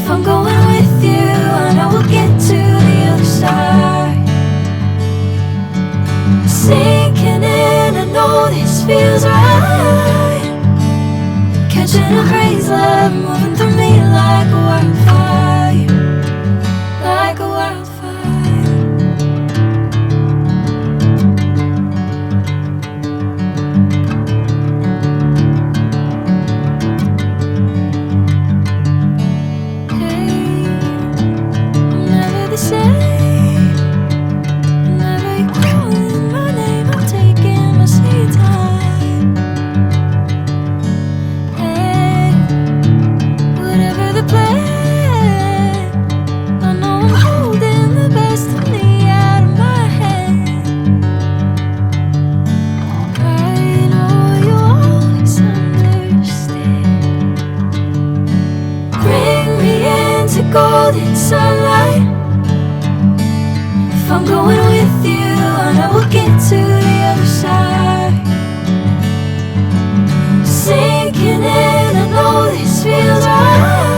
If I'm going with you, I know we'll get to the other side. Sinking in, I know this feels right. Catching a crazy love, moving through me like a wildfire, like a wildfire. Golden sunlight. If I'm going with you, I know we'll get to the other side. Sinking in, I know this feels right.